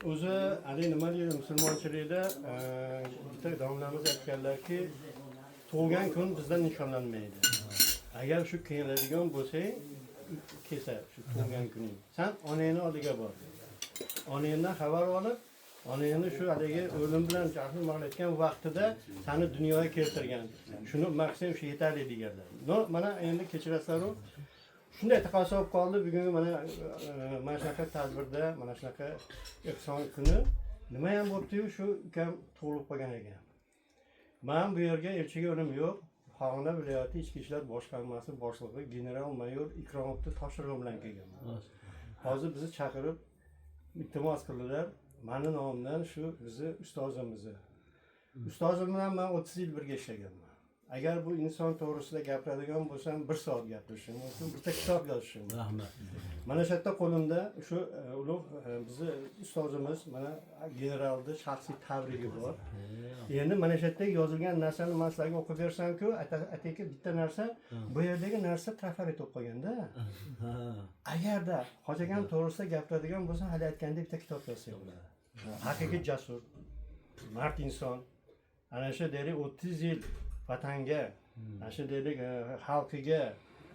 o'zi haligi nima deydi musulmonchilikda bitta domlamiz aytganlarki, tug'ilgan kun bizda nishonlanmaydi. Agar shu keladigan bo'lsang, kelsa shu tug'ilgan kuning, sen onangni oldiga bor. Onangdan xabar olib, onangni shu haligi o'lim bilan jahil maqlayotgan vaqtida seni dunyoga keltirgan. Shuni maqsad shu yetarli deganlar. Mana endi kechirasizlar-ku. Shunday taqozo bo'lib qoldi. Bugungi mana shunaqa tadbirda, mana shunaqa ehson kuni nima ham bo'pti-yu, shu ukam tug'ilib qolgan ekan. Men bu yerga elchiga o'lim yo'q. Farg'ona viloyati ichki ishlar boshqarmasi boshlig'i general-mayor Ikromovni topshirig'i bilan kelganman. Hozir bizni chaqirib iltimos qildilar. Meni nomimdan shu bizni ustozimizni. Ustozim bilan men 30 yil birga ishlaganman. Agar bu inson to'g'risida gapiradigan bo'lsam 1 soat gapirishim mumkin, bitta kitob yozishim mumkin. Rahmat. Mana shu yerda qo'limda shu ulug' bizni ustozimiz, mana generalning shaxsiy tabrigi bor. Endi mana shu yerda yozilgan narsani men sizlarga o'qib bersam-ku, ataka bitta narsa, bu yerdagi narsa trafaret o'qib qolganda. Agarda Hoji akam to'g'risida gapiradigan bo'lsa, hali aytgandek bitta kitob yozsa bo'ladi. Haqiqiy jasur, mard inson. Ana shu deylik 30 yil vatanga, ana shu deylik xalqiga,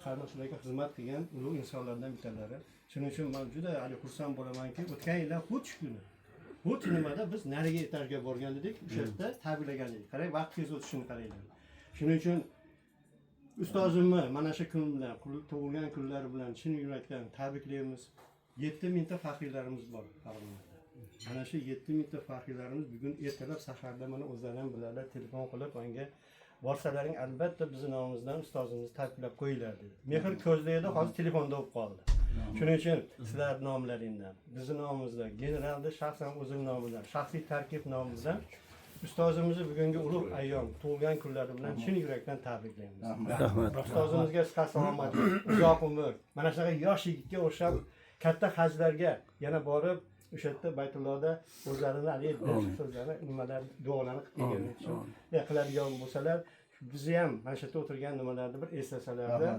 qarindoshlarga xizmat qilgan ulug' insonlardan bittalari. Shuning uchun men juda xursand bo'lamanki, o'tgan yildan xuddi kuni bu nimada biz nariga etajga borgan edik, o'sha yerda tabriklagan edik. Qarang, vaqt tez o'tishini qaranglar. Shuning uchun ustozimni mana shu kun bilan, tug'ilgan kunlari bilan chin yurakdan tabriklaymiz. 7 mingta faxriylarimiz bor Farg'onada. Mana shu 7 mingta faxriylarimiz bugun ertalab saharda mana o'zlari ham biladilar, telefon qilib menga borsalaring albatta bizning nomimizdan ustozimizni tabriklab qo'yinglar dedi. Mehr ko'zda edi, hozir telefonda bo'lib qoldi. Shuning uchun sizlar nomlaringdan, bizning nomimizdan, generalni shaxsan o'zining nomidan, shaxsiy tarkib nomimizdan ustozimizni bugungi ulug' ayyom, tug'ilgan kunlari bilan chin yurakdan tabriklaymiz. Rahmat. Ustozimizga sihat salomatlik, uzoq umr, mana shunaqa yosh yigitga o'xshab katta hajlarga yana borib o'sha yerda Baytullohda o'zlarini haligi so'zlarni, nimalar, duolarni qilgan uchun qiladigan bo'lsalar, bizni ham mana shu yerda o'tirgan nimalarni bir eslasalarda,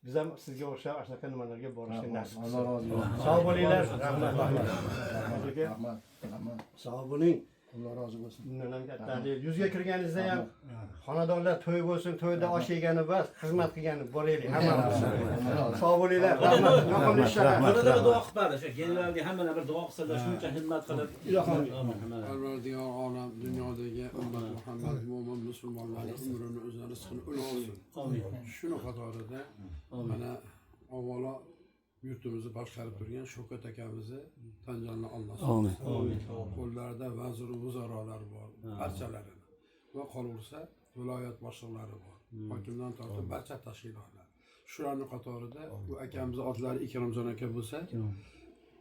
biz ham sizga o'xshab shunaqa nimalarga borishga nasib qilsin. Alloh rozi bo'lsin. Sog' bo'linglar. Rahmat. Rahmat. Sog' bo'ling. Alloh rozi bo'lsin. Bundan katta yuzga kirganingizda ham xonadonlar to'y bo'lsin, to'yda osh yegani bas, xizmat qilgani boraylik hammamiz. Sog' bo'linglar. Rahmat. Yoqimli ishlar. Burada duo qiladi. O'sha generalga hammalar bir duo qilsalar, shuncha xizmat qilib. Parvardigor olam dunyodagi ummat Muhammad mo'min musulmonlarning umrini o'zini rizqini ulug'lasin. Amin. Shuni qatorida mana avvalo yurtimizni boshqarib turgan Shavkat akamizni tanjonni olmasin. Amin. Qo'llarida vazir va vuzarolar bor, barchalari. Va qolaversa viloyat boshliqlari bor. Hokimdan tortib barcha tashkilotlar. Shularning qatorida bu akamiz otlari Ikromjon aka bo'lsa,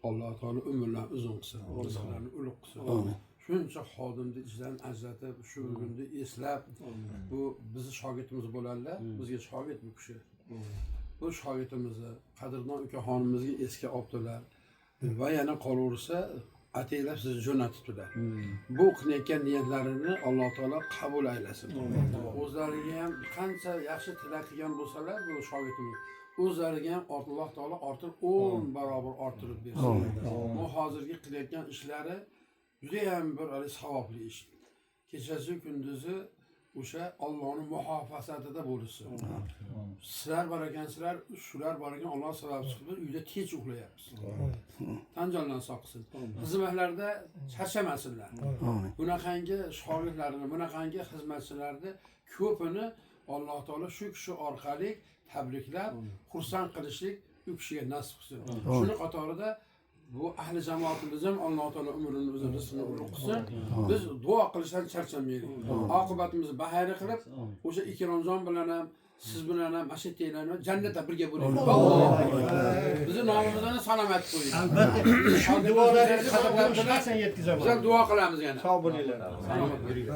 Alloh taolo umrlarini uzun qilsin, rizqlarini ulug' qilsin. Amin. Shuncha xodimni ichdan ajratib, shu kunni eslab, bu bizni shogirdimiz bo'ladilar, bizga shogird bu kishi. Bu shogirdimizni qadrdon ukaxonimizga esga olibdilar va yana qolaversa ataylab sizni jo'natibdilar. Bu qilayotgan niyatlarini Alloh taolo qabul aylasin. O'zlariga ham qancha yaxshi tilak qilgan bo'lsalar, bu shogirdimiz o'zlariga ham Alloh taolo ortib 10 barobar orttirib bersin. Bu hozirgi qilayotgan ishlari juda ham bir savobli ish. Kechasi kunduzi o'sha Allohning muhofazatida bo'lsin. Sizlar bor ekansizlar, shular bor ekan Alloh sababsiz qilib uyda tinch uxlayapmiz. Tanjondan saqsin. Xizmatlarda charchamasinlar. Bunaqangi shogirdlarni, bunaqangi xizmatchilarni ko'pini Alloh taolo shu kishi orqali tabriklab, xursand qilishlik u kishiga nasib qilsin. Shuni qatorida bu ahli jamoatimiz ham Alloh taolo umrini o'zi rizqini ulug' qilsin. Biz duo qilishdan charchamaylik. Oqibatimizni bahayri qilib, o'sha Ikromjon bilan ham, siz bilan ham, mashattanglarni jannatda birga bo'laylik. Bizning nomimizdan salomat qo'ying. Albatta. Shu duolaringizni qadrlab turarsan yetkazaman. Biz duo qilamiz yana. Sog' bo'linglar. Salomat bo'ling.